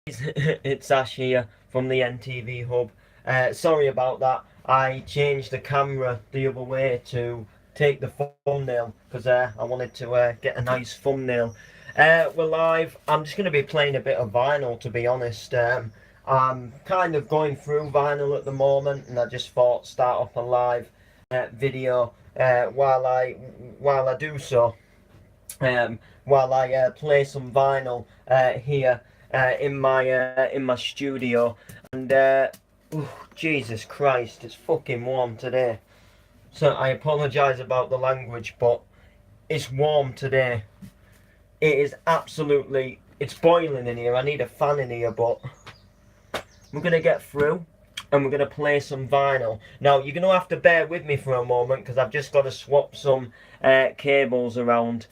It's Ash here from the NTV Hub. Sorry about that. I changed the camera the other way to take the thumbnail because I wanted to get a nice thumbnail. We're live. I'm just going to be playing a bit of vinyl, to be honest. I'm kind of going through vinyl at the moment, and I just thought start off a live video while I do so. While I play some vinyl here in my studio, and Jesus Christ, it's fucking warm today. So I apologise about the language, but it's warm today. It is absolutely, it's boiling in here. I need a fan in here, but we're gonna get through. And we're going to play some vinyl. Now, you're going to have to bear with me for a moment because I've just got to swap some cables around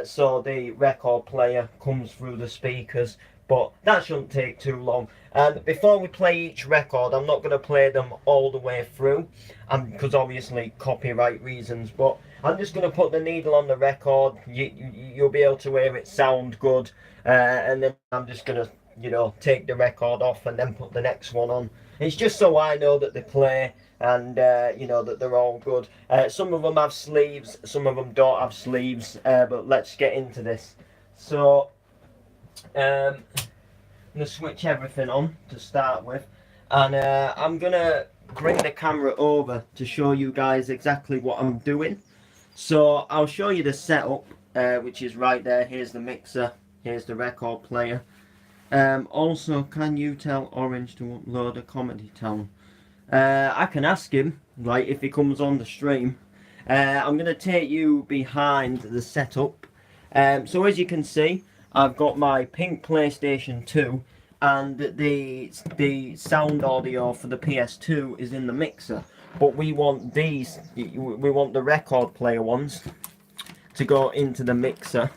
so the record player comes through the speakers. But that shouldn't take too long. And before we play each record, I'm not going to play them all the way through because obviously copyright reasons. But I'm just going to put the needle on the record. You'll be able to hear it sound good. And then I'm just going to, take the record off and then put the next one on. It's just so I know that they play and, that they're all good. Some of them have sleeves, some of them don't have sleeves, but let's get into this. So, I'm going to switch everything on to start with. And I'm going to bring the camera over to show you guys exactly what I'm doing. So, I'll show you the setup, which is right there. Here's the mixer, here's the record player. Also, can you tell Orange to upload a Comedy Town? I can ask him, right, if he comes on the stream. I'm going to take you behind the setup. So as you can see, I've got my pink PlayStation 2 and the sound audio for the PS2 is in the mixer. But we want we want the record player ones to go into the mixer.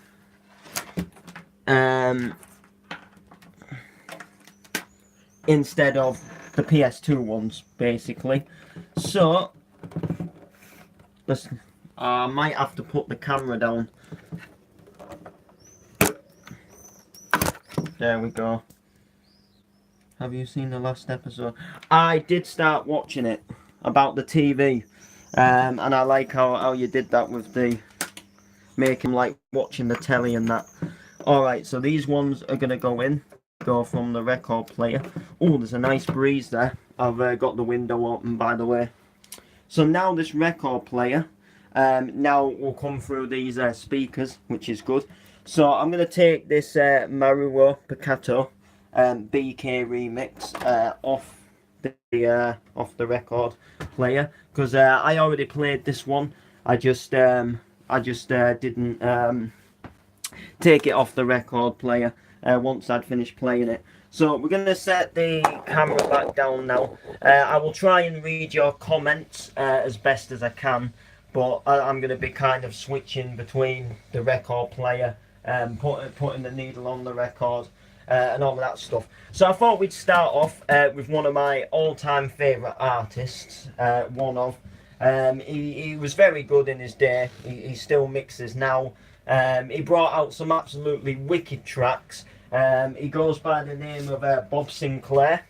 Instead of the PS2 ones, basically. So, I might have to put the camera down. There we go. Have you seen the last episode? I did start watching it, about the TV. And I like how you did that with the making like watching the telly and that. Alright, so these ones are going to go from the record player. Oh, there's a nice breeze there. I've got the window open, by the way. So now this record player now will come through these speakers, which is good. So I'm going to take this Maruo Piccato BK remix off the record player because I already played this one. I just didn't take it off the record player once I'd finished playing it. So we're going to set the camera back down now. I will try and read your comments as best as I can, but I'm going to be kind of switching between the record player and putting the needle on the record and all of that stuff. So I thought we'd start off with one of my all-time favourite artists, he was very good in his day. He still mixes now. He brought out some absolutely wicked tracks. He goes by the name of Bob Sinclair.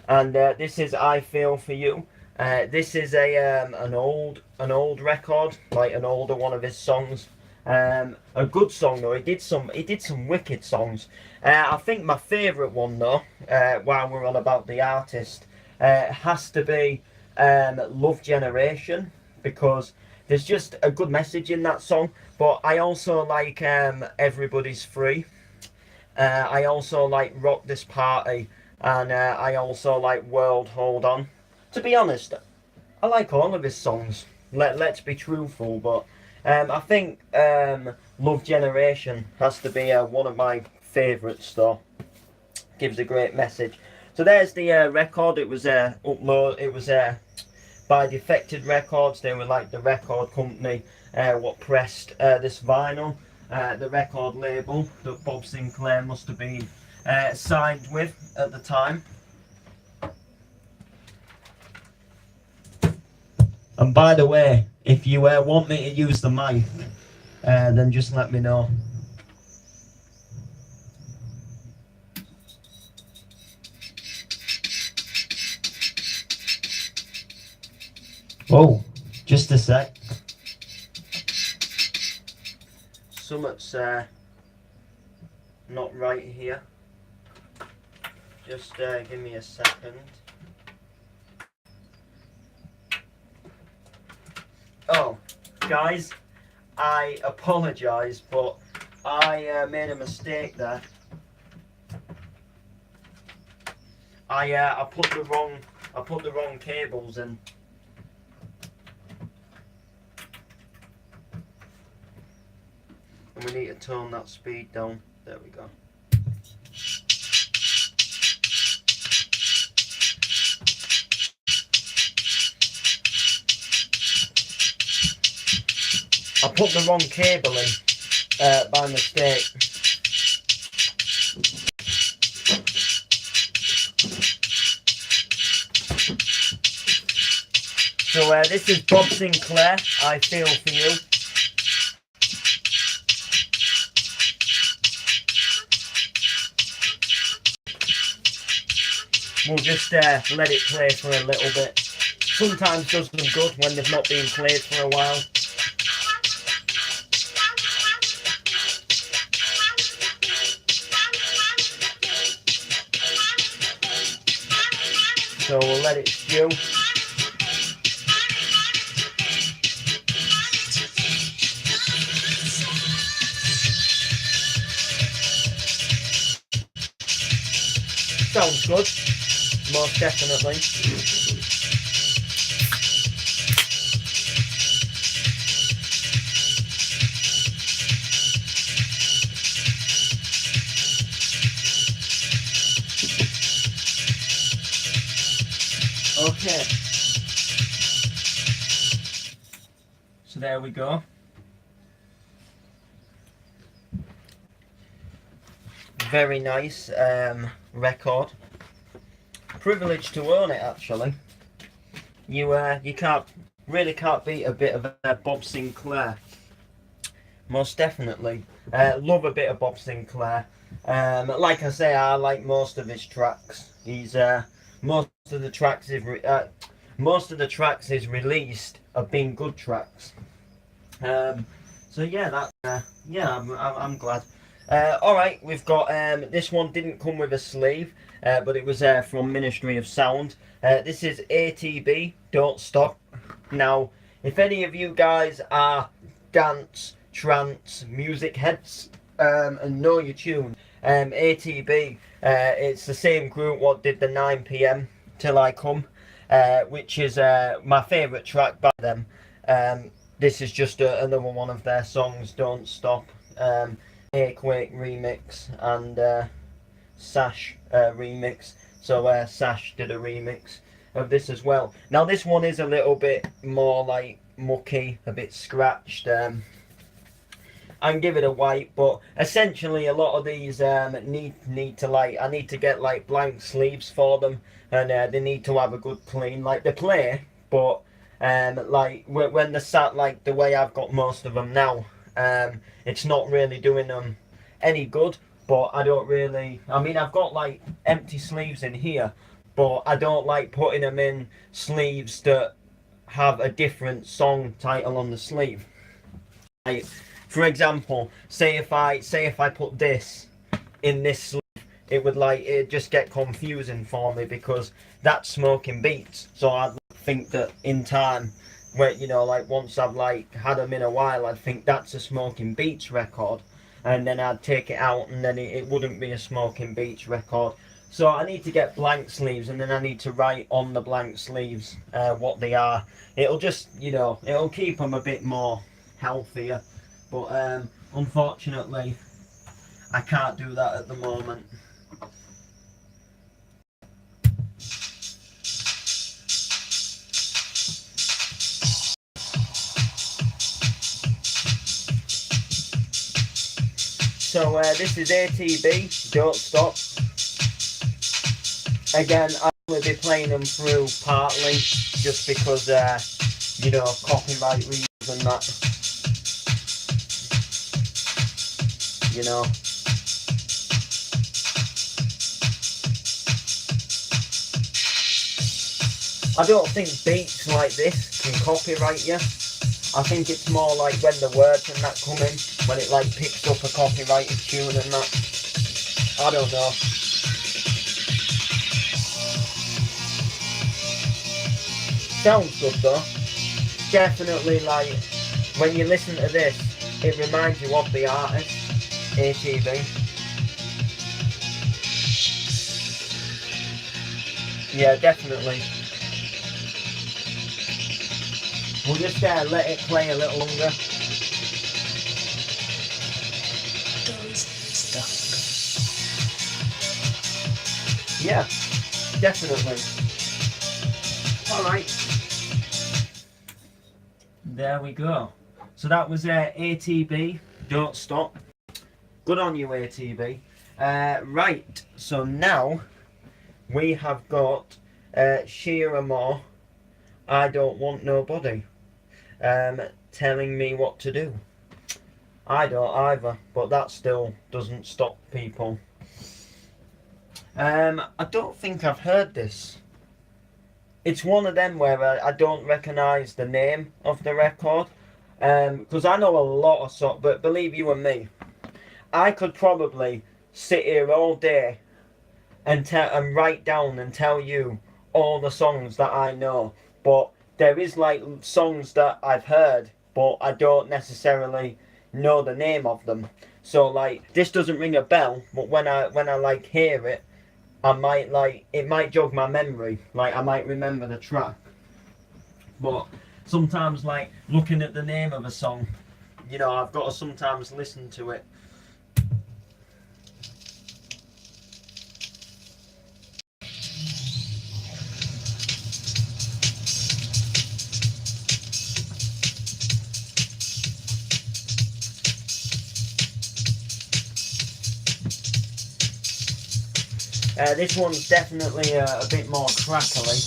And this is "I Feel For You." This is an old record, like an older one of his songs. A good song though. He did some wicked songs. I think my favourite one though, while we're on about the artist, has to be "Love Generation," because there's just a good message in that song. But I also like "Everybody's Free." I also like "Rock This Party," and I also like "World Hold On." To be honest, I like all of his songs. Let's be truthful, but I think "Love Generation" has to be one of my favourites though. Gives a great message. So there's the record. It was by Defected Records. They were like the record company what pressed this vinyl. The record label that Bob Sinclair must have been signed with at the time. And by the way, if you want me to use the mic, then just let me know. Oh, just a sec. Something's not right here. Just give me a second. Oh, guys, I apologise, but I made a mistake there. I put the wrong cables in. And we need to tone that speed down. There we go. I put the wrong cable in by mistake. So this is Bob Sinclair, I Feel For You. We'll just let it play for a little bit. Sometimes does them good when they've not been played for a while. So we'll let it stew. Sounds good, most definitely. Okay. So there we go. Very nice record. Privileged to own it, actually. You can't beat a bit of Bob Sinclair. Most definitely. Love a bit of Bob Sinclair. Like I say, I like most of his tracks. He's most of the tracks he's released have been good tracks. So yeah, I'm glad. Alright, we've got, this one didn't come with a sleeve, but it was from Ministry of Sound. This is ATB, Don't Stop. Now, if any of you guys are dance, trance, music heads, and know your tune, ATB, it's the same group what did the 9 PM Till I Come, which is my favourite track by them. This is just another one of their songs, Don't Stop. Quake remix and Sash remix. So Sash did a remix of this as well. Now this one is a little bit more like mucky, a bit scratched. I can give it a white, but essentially a lot of these need to I need to get like blank sleeves for them, and they need to have a good clean. Like they play, but like when they're sat like the way I've got most of them now. It's not really doing them any good, but I don't really, I mean I've got like empty sleeves in here, but I don't like putting them in sleeves that have a different song title on the sleeve. Like, for example, say if I put this in this sleeve, it'd just get confusing for me because that's Smoking Beats. So I think that in time, where like once I've like had them in a while, I'd think that's a Smoking Beats record, and then I'd take it out and then it wouldn't be a Smoking Beats record. So I need to get blank sleeves, and then I need to write on the blank sleeves what they are. It'll just it'll keep them a bit more healthier, but unfortunately I can't do that at the moment. So this is ATB, Don't Stop. Again, I'll only be playing them through partly, just because, copyright reasons and that. I don't think beats like this can copyright you. I think it's more like when the words and that come in, when it like picks up a copyrighted tune and that. I don't know. Sounds good though. Definitely, like, when you listen to this, it reminds you of the artist, ATV. Yeah, definitely. We'll just let it play a little longer. Yeah, definitely. Alright. There we go. So that was ATB, Don't Stop. Good on you, ATB. Right, so now we have got Shearer Moore, I Don't Want Nobody, telling me what to do. I don't either, but that still doesn't stop people. I don't think I've heard this. It's one of them where I don't recognise the name of the record, because I know a lot of songs, but believe you and me, I could probably sit here all day and write down and tell you all the songs that I know, but there is like songs that I've heard, but I don't necessarily know the name of them. So like this doesn't ring a bell, but when I like hear it, I might like, it might jog my memory, like I might remember the track. But sometimes like looking at the name of a song, you know, I've got to sometimes listen to it. This one's definitely a bit more crackly.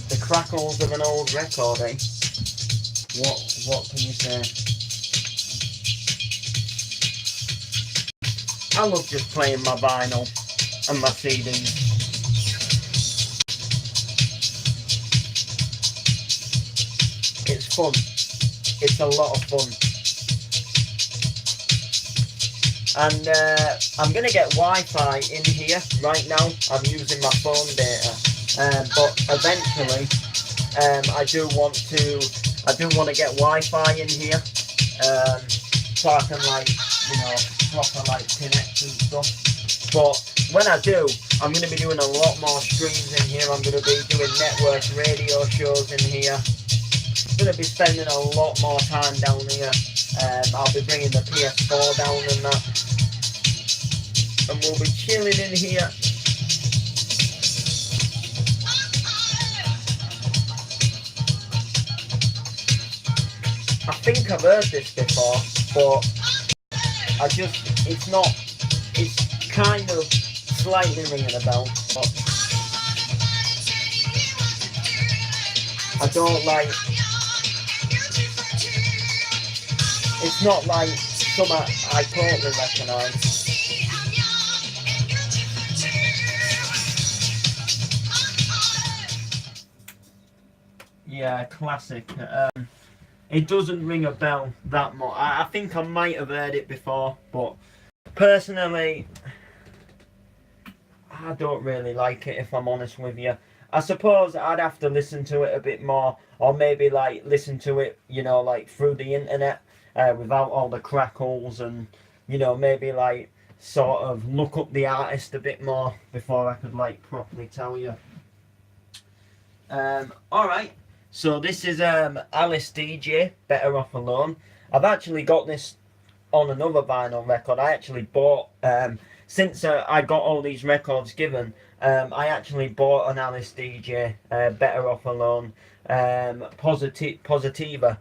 The crackles of an old record, eh? What can you say? I love just playing my vinyl and my CDs. It's fun. It's a lot of fun. And I'm going to get Wi-Fi in here right now. I'm using my phone data, but eventually I do want to get Wi-Fi in here, so I can like, you know, proper like connect and stuff. But when I do, I'm going to be doing a lot more streams in here. I'm going to be doing network radio shows in here. I'm going to be spending a lot more time down here. I'll be bringing the PS4 down and that, and we'll be chilling in here. I think I've heard this before, but it's kind of slightly ringing a bell, but I don't like, it's not like some I totally recognise. Yeah, classic. It doesn't ring a bell that much. I think I might have heard it before, but personally, I don't really like it, if I'm honest with you. I suppose I'd have to listen to it a bit more, or maybe like listen to it, you know, like through the internet, without all the crackles, and, you know, maybe like sort of look up the artist a bit more before I could like properly tell you. Alright, so this is Alice DJ, Better Off Alone. I've actually got this on another vinyl record. I actually bought, since I got all these records given, I actually bought an Alice DJ, Better Off Alone, Positiva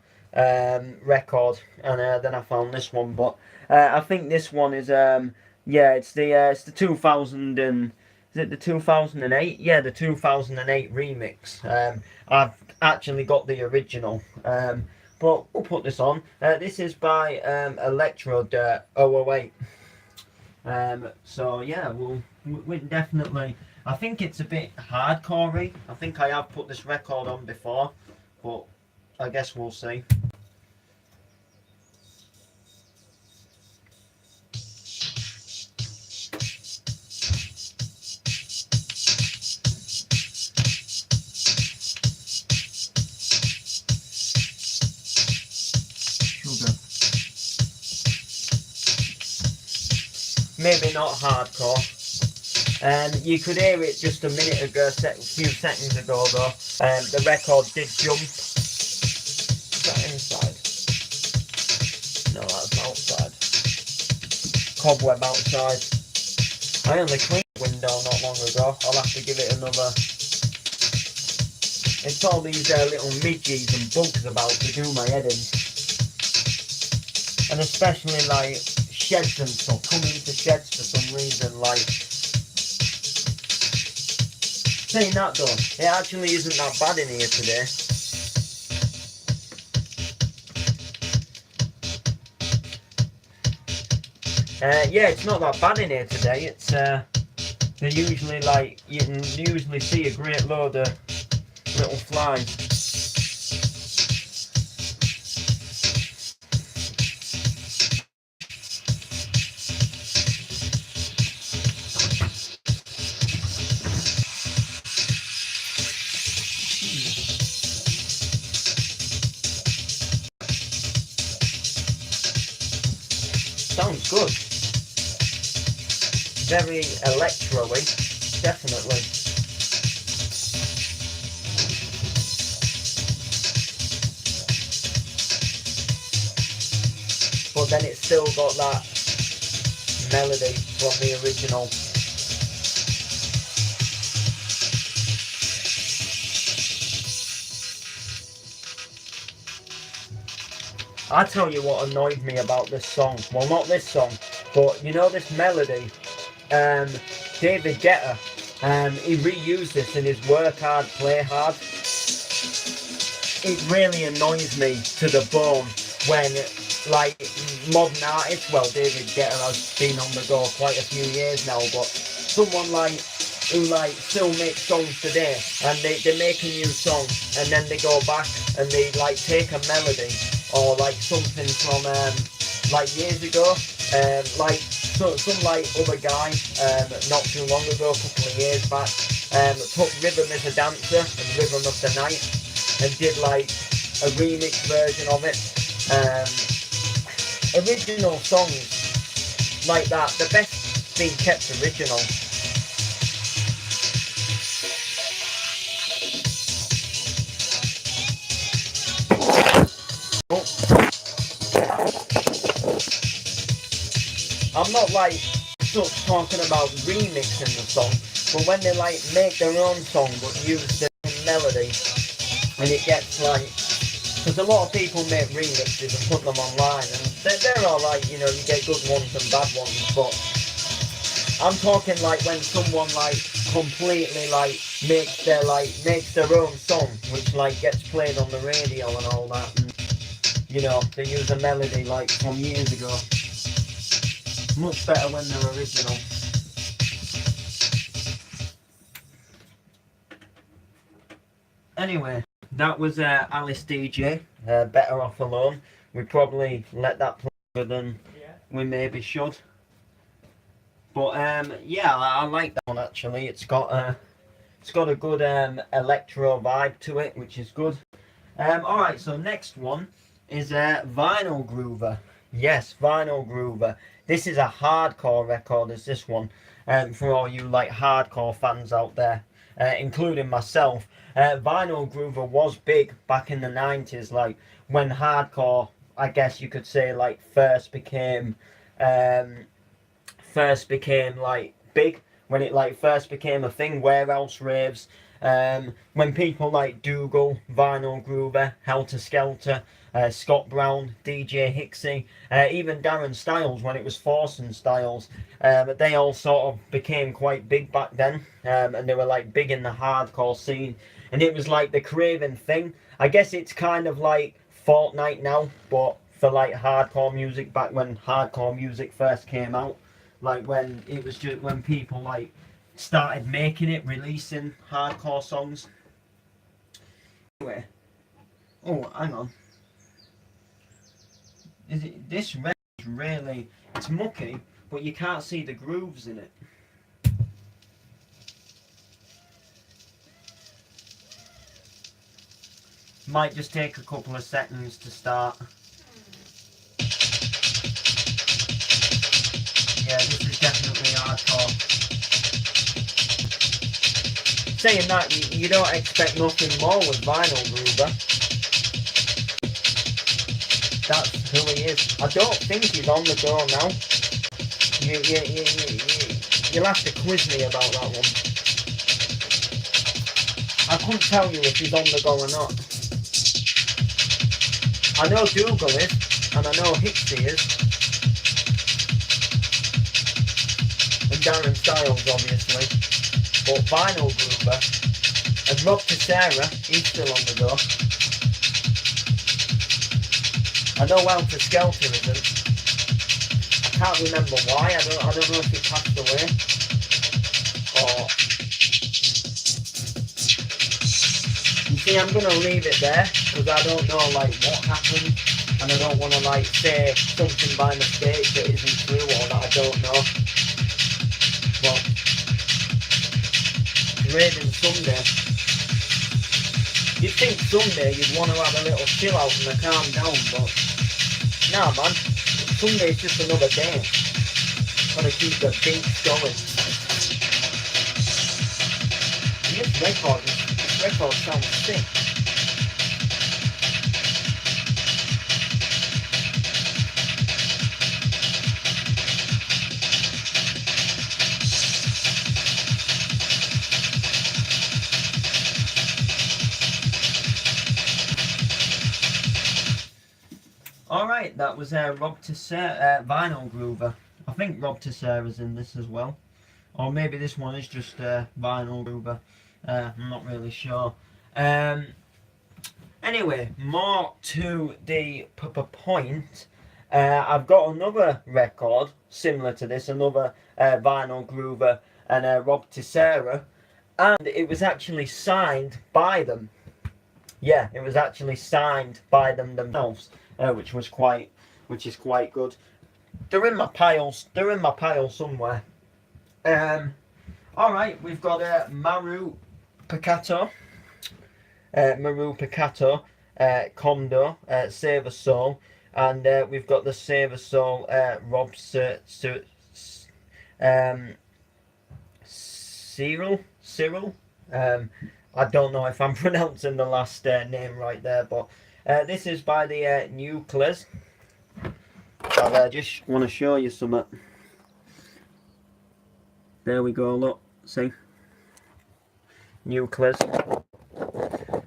record, and then I found this one. But I think this one is yeah, it's the 2000 and, is it the 2008? Yeah, the 2008 remix. I've actually got the original, but we'll put this on. This is by Electro Dirt 008. So yeah, we definitely. I think it's a bit hardcore-y. I think I have put this record on before, but I guess we'll see. Sugar. Maybe not hardcore. You could hear it just a minute ago, a few seconds ago though. The record did jump. Is that inside? No, that's outside. Cobweb outside. I only cleaned the window not long ago. I'll have to give it another. It's all these little midges and bugs about to do my head in. And especially like sheds and stuff. Coming to sheds for some reason, like. Saying that though, it actually isn't that bad in here today. Yeah, it's not that bad in here today. It's they usually like you can usually see a great load of little flies. Sounds good. Very electro-y, definitely. But then it's still got that melody from the original. I tell you what annoyed me about this song. Well, not this song, but you know this melody. David Guetta, he reused this in his Work Hard, Play Hard. It really annoys me to the bone when, like, modern artists, well, David Guetta has been on the go quite a few years now, but someone like who like still makes songs today, and they make a new song, and then they go back and they like take a melody or like something from like years ago, like some like other guy not too long ago, a couple of years back, took Rhythm as a Dancer and Rhythm of the Night and did like a remix version of it. Original songs like that, the best being kept original. I'm not like such talking about remixing the song, but when they like make their own song but use the melody, and it gets like, because a lot of people make remixes and put them online, and they're alright, you know, you get good ones and bad ones, but I'm talking like when someone like completely like makes their own song, which like gets played on the radio and all that, and you know, they use a melody like from years ago. Much better when they're original. Anyway, that was Alice DJ, Better Off Alone. We probably let that play longer than we maybe should. But yeah, I like that one actually. It's got a good electro vibe to it, which is good. Alright, so next one is Vinyl Groover. Yes, Vinyl Groover. This is a hardcore record, is this one, for all you like hardcore fans out there, including myself. Vinyl Groover was big back in the 90s, like when hardcore, I guess you could say, like first became like big, when it like first became a thing. Warehouse raves, when people like Dougal, Vinyl Groover, Helter Skelter, Scott Brown, DJ Hixie, even Darren Styles when it was Forsen Styles, they all sort of became quite big back then, and they were like big in the hardcore scene, and it was like the craven thing. I guess it's kind of like Fortnite now, but for like hardcore music back when hardcore music first came out. like when it was just when people like started making it, releasing hardcore songs. Anyway, oh, hang on. This red is really, it's mucky, but you can't see the grooves in it. Might just take a couple of seconds to start. Yeah, this is definitely hardcore. Saying that, you don't expect nothing more with Vinyl Groover. That's who he is. I don't think he's on the go now. You'll have to quiz me about that one. I couldn't tell you if he's on the go or not. I know Dougal is, and I know Hixie is. And Darren Styles, obviously. But Vinyl Groover, and Rob Tessera, he's still on the go. I know Welter Skelter isn't. I can't remember why. I don't know if he passed away. Or... You see, I'm gonna leave it there because I don't know like what happened, and I don't want to like say something by mistake that isn't true or that I don't know. But it's raining Sunday. You'd think Sunday you'd want to have a little chill out and a calm down, but nah, man. Sunday's just another day. Gotta keep the beats going. And this record sounds sick. Alright, that was Rob Tessera, Vinyl Groover. I think Rob Tessera's in this as well. Or maybe this one is just Vinyl Groover. I'm not really sure. Anyway, more to the point. I've got another record similar to this, another Vinyl Groover and Rob Tessera. And it was actually signed by them. Yeah, it was actually signed by them themselves. Which is quite good. They're in my piles. They're in my pile somewhere. All right, we've got Maru Piccato, Condo, Save a Soul, and we've got the Save a Soul Rob Cyril. I don't know if I'm pronouncing the last name right there, but. This is by the Nucleus. I just want to show you something. There we go, look, see? Nucleus.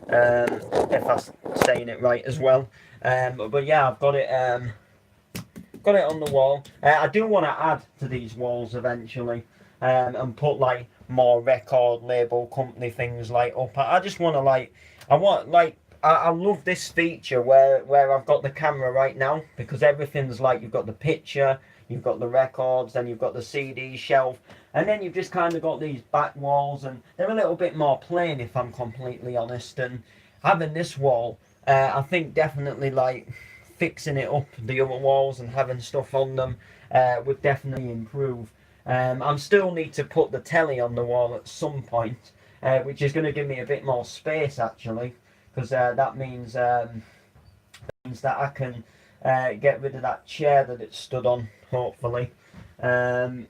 If I'm saying it right as well. But yeah, I've got it on the wall. I do want to add to these walls eventually. And put like more record label company things like up. I just want to I love this feature where I've got the camera right now, because everything's like, you've got the picture, you've got the records, then you've got the CD shelf, and then you've just kind of got these back walls, and they're a little bit more plain if I'm completely honest. And having this wall, I think definitely like fixing it up, the other walls, and having stuff on them would definitely improve. I still need to put the telly on the wall at some point, which is going to give me a bit more space actually. Because that means that I can get rid of that chair that it stood on, hopefully. And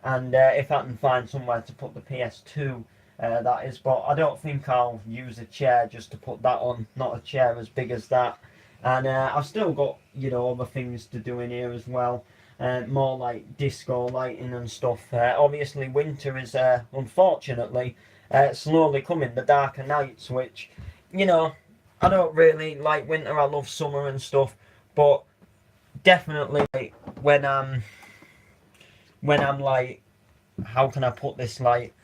if I can find somewhere to put the PS2, that is. But I don't think I'll use a chair just to put that on, not a chair as big as that. And I've still got, you know, other things to do in here as well. More like disco lighting and stuff. Obviously winter is, unfortunately, slowly coming, the darker nights, which... You know, I don't really like winter. I love summer and stuff, but definitely when I'm like, how can I put this, like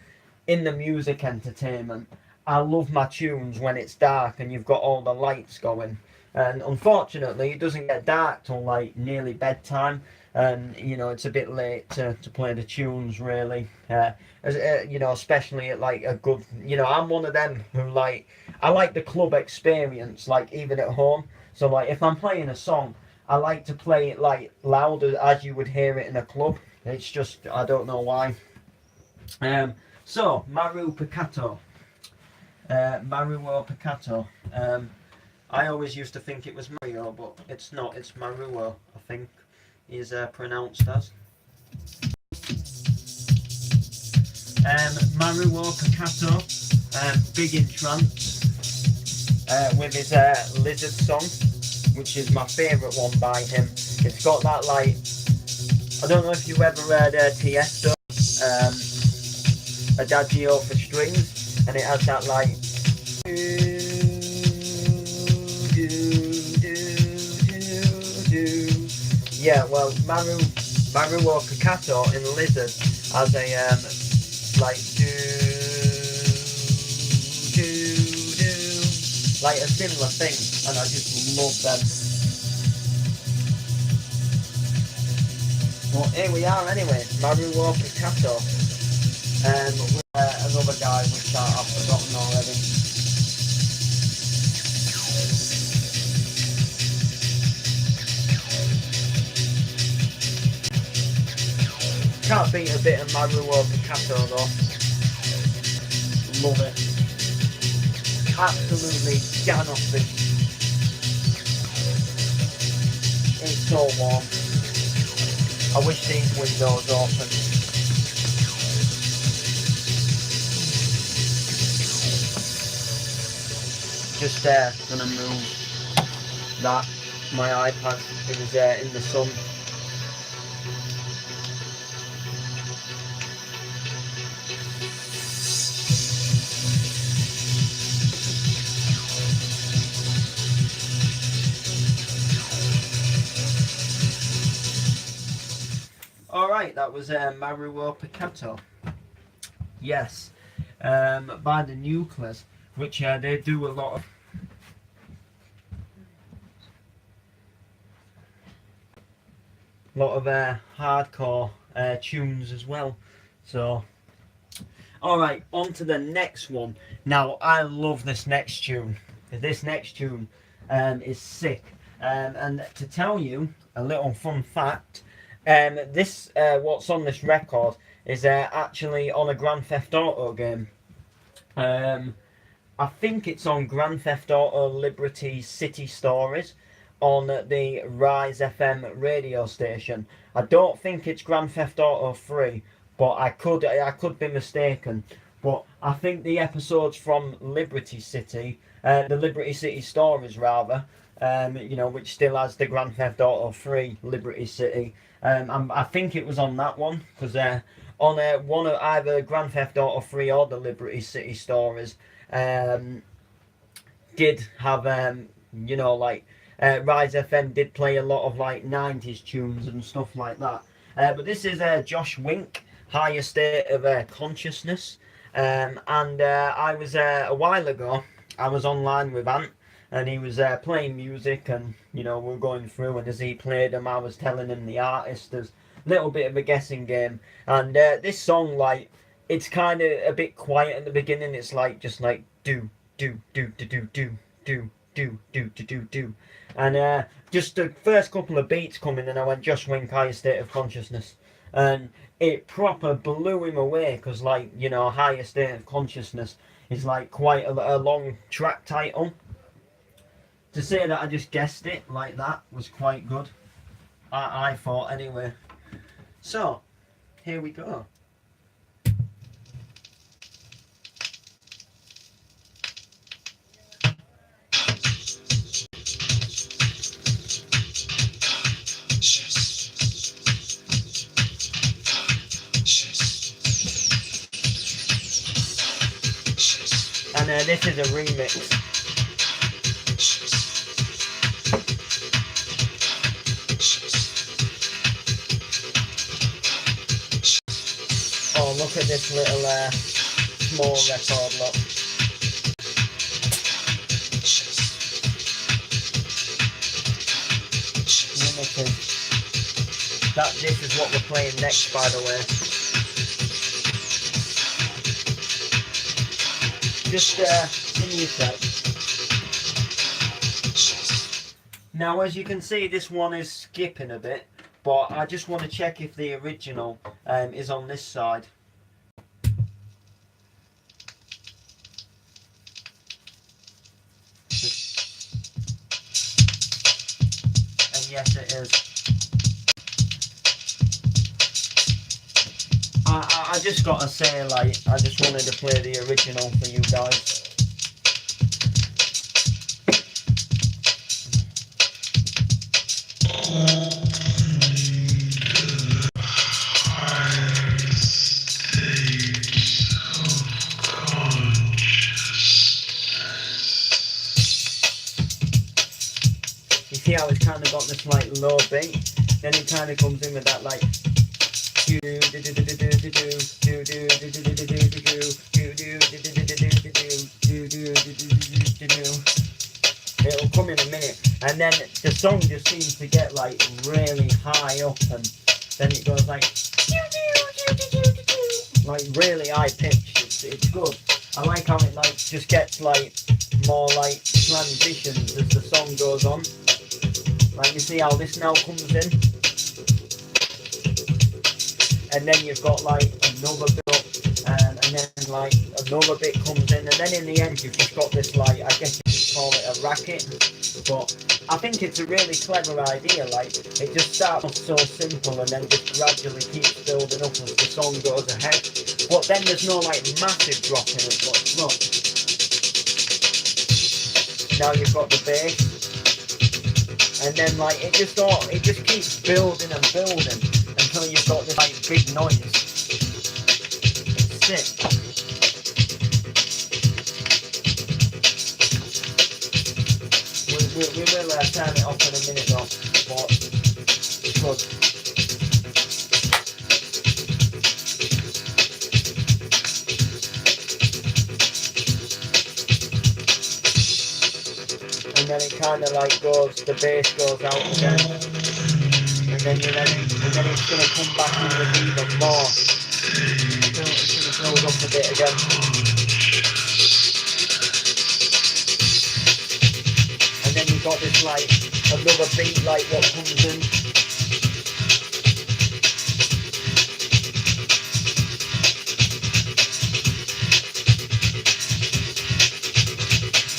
in the music entertainment, I love my tunes when it's dark and you've got all the lights going. And unfortunately, it doesn't get dark till like nearly bedtime. and you know it's a bit late to play the tunes really. You know, especially at like a good, you know, I'm one of them who like, I like the club experience, like even at home. So like if I'm playing a song, I like to play it like louder as you would hear it in a club. It's just, I don't know why. So Maru Piccato, Maruo Piccato. I always used to think it was Mario, but it's not. It's Maruo, I think is pronounced as. Maruo Piccato, big in trance, with his Lizard song, which is my favourite one by him. It's got that like, I don't know if you ever heard Tiesto, Adagio for strings, and it has that like, yeah, well, Maruo Piccato in Lizard has a like like a similar thing, and I just love them. Well, here we are anyway, Maruo Piccato, with another guy which I've forgotten already. Can't beat a bit of Maruo Piccato though. Love it. Absolutely gan off this. It's so warm. I wish these windows open. Just gonna move that. My iPad, it was in the sun. Alright, that was Maruo Piccato. Yes, by the Nucleus, which they do a lot of hardcore tunes as well. So, alright, on to the next one. Now, I love this next tune. This next tune is sick. And to tell you a little fun fact, this what's on this record is actually on a Grand Theft Auto game. I think it's on Grand Theft Auto Liberty City Stories on the Rise FM radio station. I don't think it's Grand Theft Auto 3, but I could be mistaken. But I think the episodes from Liberty City, the Liberty City Stories rather, you know, which still has the Grand Theft Auto 3 Liberty City. I think it was on that one, because on one of either Grand Theft Auto 3 or the Liberty City Stories did have, you know, like, Rise FM did play a lot of like 90s tunes and stuff like that. But this is Josh Wink, Higher State of Consciousness. And I was, a while ago, I was online with Ant, and he was playing music, and you know, we were going through, and as he played them I was telling him the artist. There's a little bit of a guessing game, and this song, like, it's kind of a bit quiet at the beginning. It's like just like do do do do do do do do do do do do, and just the first couple of beats coming, and I went, Josh Wink, Higher State of Consciousness, and it proper blew him away, because, like, you know, Higher State of Consciousness is like quite a long track title. To say that I just guessed it like that was quite good. I thought anyway. So, here we go. And this is a remix. Oh, look at this little small record, look. Limited. This is what we're playing next, by the way. Just give me a sec. Now, as you can see, this one is skipping a bit, but I just want to check if the original is on this side. And yes, it is. I just gotta say, like, I just wanted to play the original for you guys. You see how it's kind of got this like low beat, then it kind of comes in with that like. It'll come in a minute, and then the song just seems to get like really high up, and then it goes like really high pitched. It's good. I like how it like just gets like more like transitions as the song goes on. Like you see how this now comes in, and then you've got like another bit up, and then like another bit comes in, and then in the end you've just got this like, I guess you could call it a racket, but I think it's a really clever idea. Like it just starts off so simple and then just gradually keeps building up as the song goes ahead, but then there's no like massive drop in it, but look, now you've got the bass, and then like it just keeps building and building until you've got this like big noise. It's sick. We will turn it off in a minute though, but it's good. And then it kind of like goes, the bass goes out again, and then you're ready, and then it's going to come back in with even more. It's going to build up a bit again. And then you've got this like, another beat like what comes in.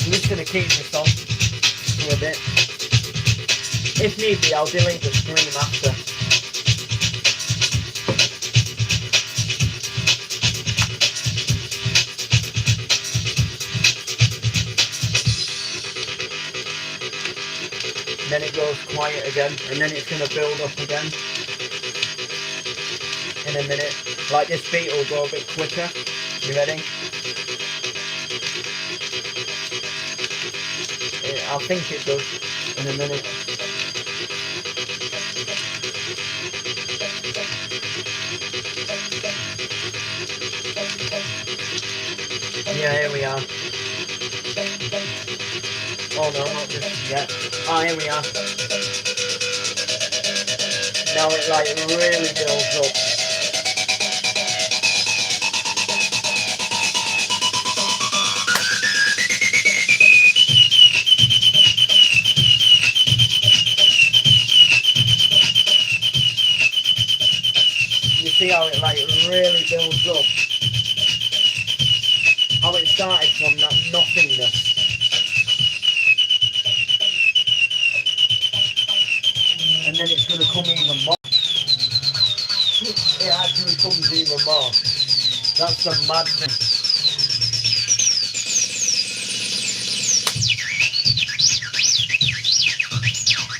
I'm just going to keep this on for a bit. If need be, I'll delete the stream after. Then it goes quiet again, and then it's going to build up again in a minute. Like this beat will go a bit quicker. You ready? I think it does in a minute. Yeah, here we are. Oh no, not just yet. Oh, here we are. Now it like really builds up. You see how it like really builds up? How it started from that nothingness. And then it's going to come even more. It actually comes even more. That's the mad thing.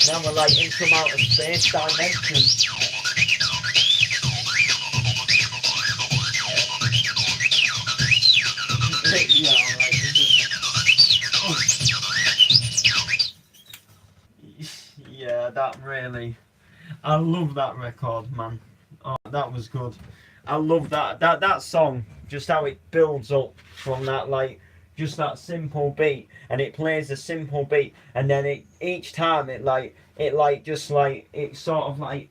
Now we're like in some outer space dimension. Yeah, alright. Yeah, that really, I love that record, man. Oh, that was good. I love that song, just how it builds up from that like just that simple beat, and it plays a simple beat, and then each time it sort of like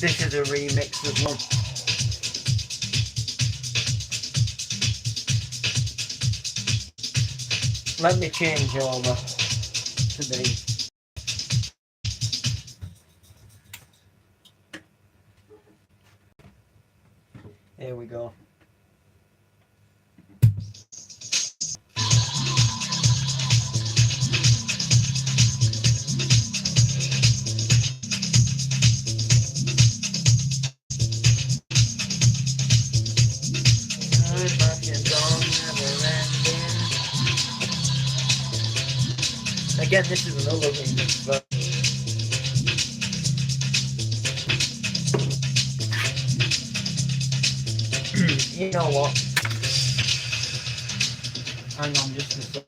This is a remix as well. Let me change over to these. Here we go. Again, this is another remix, but you know what? Hang on just a sec.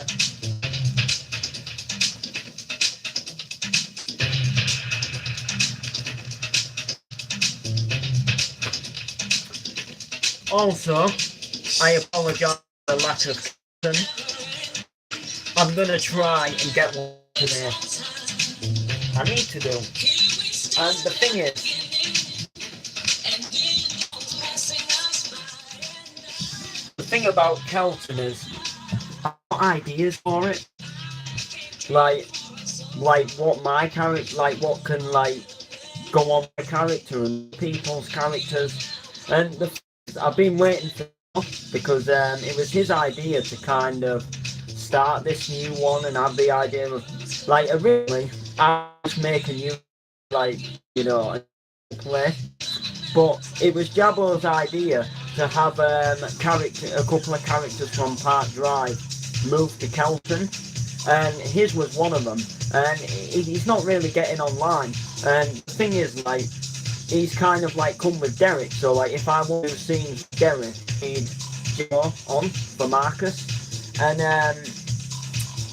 Also, I apologise for the lack of content. I'm gonna try and get one today. I need to do. And the thing is, the thing about Kelton is, I've got ideas for it. Like what my character, like what can like go on my character and people's characters. And I've been waiting for because it was his idea to kind of start this new one and have the idea of like originally I was making you like play, but it was Jabbo's idea to have a couple of characters from Park Drive move to Kelton, and his was one of them, and he's not really getting online. And the thing is, like, he's kind of like come with Derek, so like if I want to see Derek, he'd go on for Marcus, and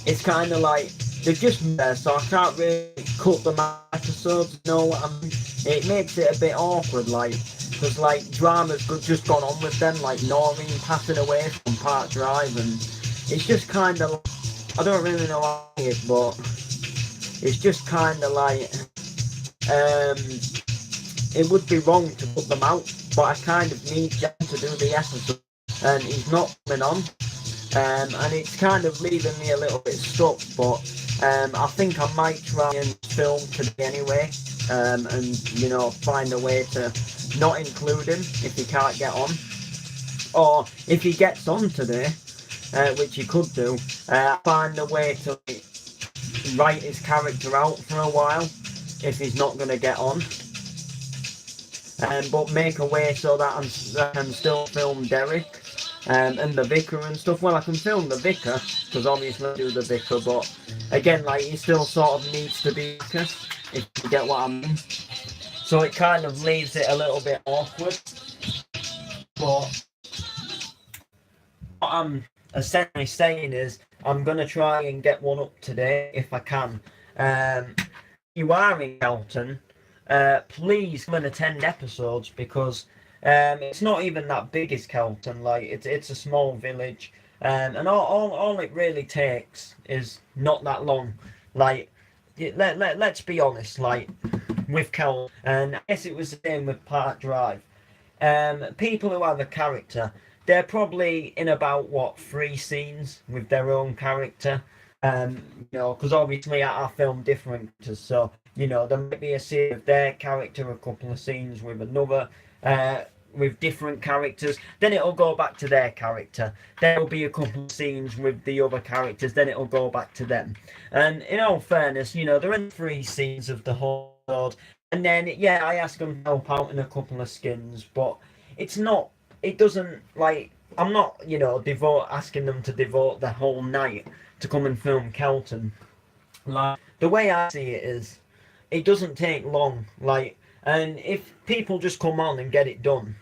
it's kind of like they're just there, so I can't really cut them episodes. You know what I mean? It makes it a bit awkward, like, because like drama's just gone on with them, like Noreen passing away from Park Drive, and it's just kind of, I don't really know how it is, but it's just kind of like it would be wrong to put them out, but I kind of need Jen to do the episode, and he's not coming on, and it's kind of leaving me a little bit stuck, but I think I might try and film today anyway, and find a way to not include him if he can't get on, or if he gets on today, which he could do, find a way to write his character out for a while if he's not going to get on. But make a way so that I can still film Derek and the Vicar and stuff. Well, I can film the Vicar, because obviously I do the Vicar, but again, like, he still sort of needs to be Vicar, if you get what I mean. So it kind of leaves it a little bit awkward. But what I'm essentially saying is, I'm going to try and get one up today, if I can. You are in Kelton, please come and attend episodes, because it's not even that big as Kelton. Like, it's a small village, and all it really takes is not that long. Like, let's be honest, like with Kelton, and I guess it was the same with Park Drive. People who have a character, they're probably in about 3 scenes with their own character. Because obviously I film different characters, so there might be a scene with their character, a couple of scenes with another, with different characters, then it'll go back to their character, there'll be a couple of scenes with the other characters, then it'll go back to them. And in all fairness, they're in 3 scenes of the whole world, and then I ask them to help out in a couple of skins, but it doesn't, like, I'm not asking them to devote the whole night to come and film Kelton. Like, the way I see it is, it doesn't take long, like, and if people just come on and get it done,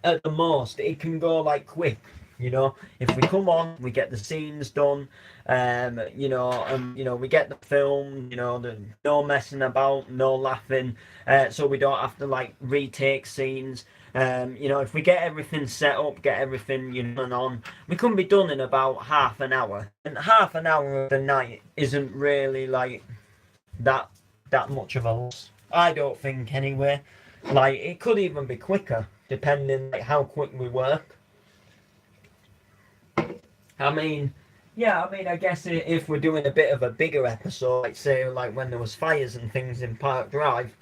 at the most it can go like quick. If we come on, we get the scenes done, we get the film, no messing about, no laughing, so we don't have to like retake scenes. If we get everything set up, get everything and on, we can be done in about half an hour. And half an hour of the night isn't really like that much of a loss. I don't think, anyway. Like, it could even be quicker, depending like how quick we work. I mean, yeah, I mean, I guess if we're doing a bit of a bigger episode, like say, like when there was fires and things in Park Drive,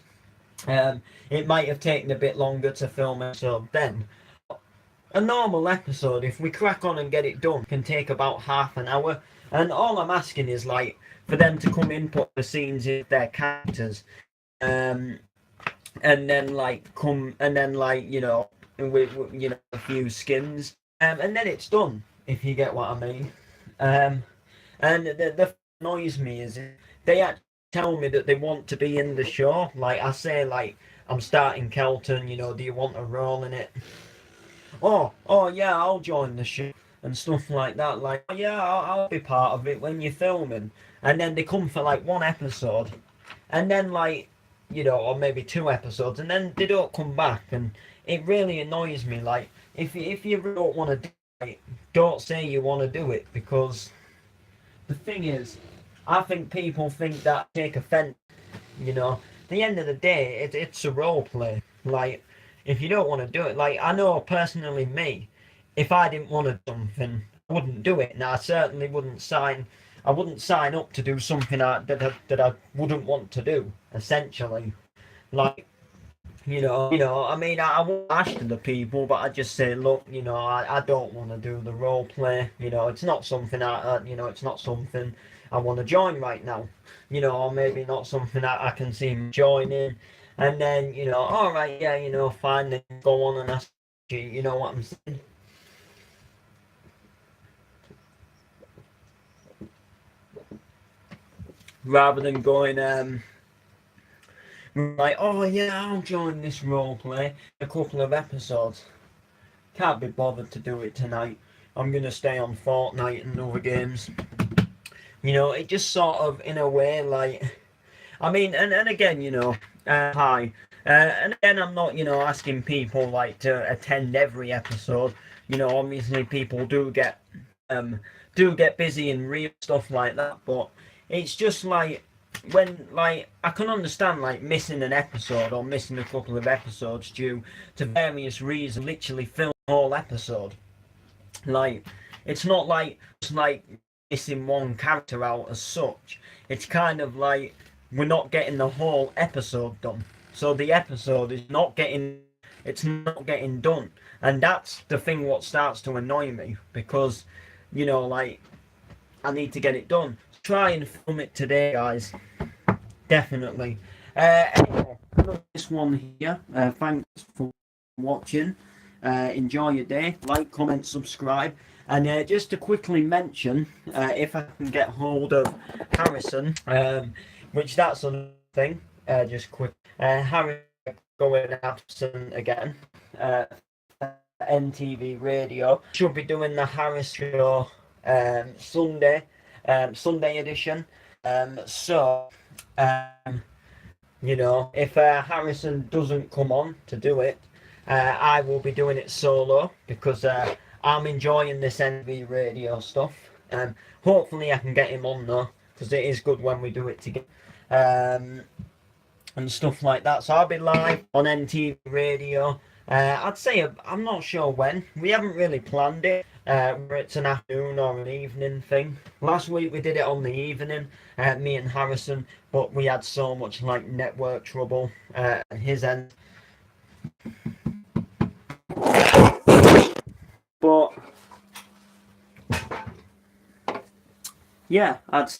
it might have taken a bit longer to film it. So then, a normal episode, if we crack on and get it done, can take about half an hour. And all I'm asking is like for them to come input the scenes in their characters, um, and then like with a few skins, and then it's done. If you get what I mean. Um, and the annoys me is they actually tell me that they want to be in the show. Like I say, like I'm starting Kelton. Do you want a role in it? Oh yeah, I'll join the show and stuff like that. Like, oh, yeah, I'll be part of it when you're filming. And then they come for like one episode, and then like or maybe two episodes, and then they don't come back, and it really annoys me. Like, if you don't want to do it, don't say you want to do it, because the thing is, I think people think that take offence. At the end of the day, it's a role play. Like, if you don't want to do it, like I know personally me, if I didn't want to do something, I wouldn't do it, and I certainly wouldn't sign. I wouldn't sign up to do something that I wouldn't want to do. Essentially, like I mean, I won't ask the people, but I just say, look, I don't want to do the role play. It's not something it's not something I want to join right now. Or maybe not something I can see me joining. And then, all right, yeah, fine, then go on and ask you, you know what I'm saying? Rather than going, like, oh yeah, I'll join this role play, a couple of episodes. Can't be bothered to do it tonight. I'm going to stay on Fortnite and other games. It just sort of, in a way, like, I mean, and again, hi. And again, I'm not, asking people, like, to attend every episode. Obviously people do get busy and real stuff like that, but it's just like, when like I can understand like missing an episode or missing a couple of episodes due to various reasons, literally film a whole episode. Like, it's not like it's like missing one character out as such. It's kind of like we're not getting the whole episode done. So the episode is not getting done. And that's the thing what starts to annoy me, because like I need to get it done. Try and film it today, guys. Definitely. Anyway, this one here. Thanks for watching. Enjoy your day. Like, comment, subscribe. And just to quickly mention, if I can get hold of Harrison, which that's another thing, just quick. Harry going absent again. NTV Radio. Should be doing the Harris show Sunday edition. So, if Harrison doesn't come on to do it, I will be doing it solo, because I'm enjoying this NTV Radio stuff. Hopefully I can get him on though, because it is good when we do it together. And stuff like that. So I'll be live on NTV Radio. I'd say I'm not sure when. We haven't really planned it. Whether it's an afternoon or an evening thing. Last week we did it on the evening, me and Harrison, but we had so much like network trouble at his end. But yeah, I'd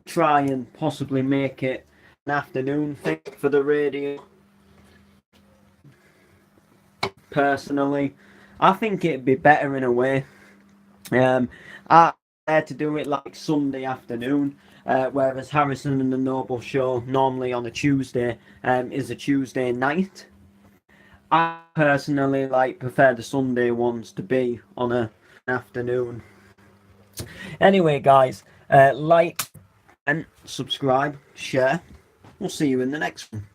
try and possibly make it an afternoon thing for the radio. Personally, I think it'd be better in a way. I had to do it like Sunday afternoon, whereas Harrison and the Noble Show normally on a Tuesday is a Tuesday night. I personally prefer the Sunday ones to be on an afternoon. Anyway, guys, like and subscribe, share. We'll see you in the next one.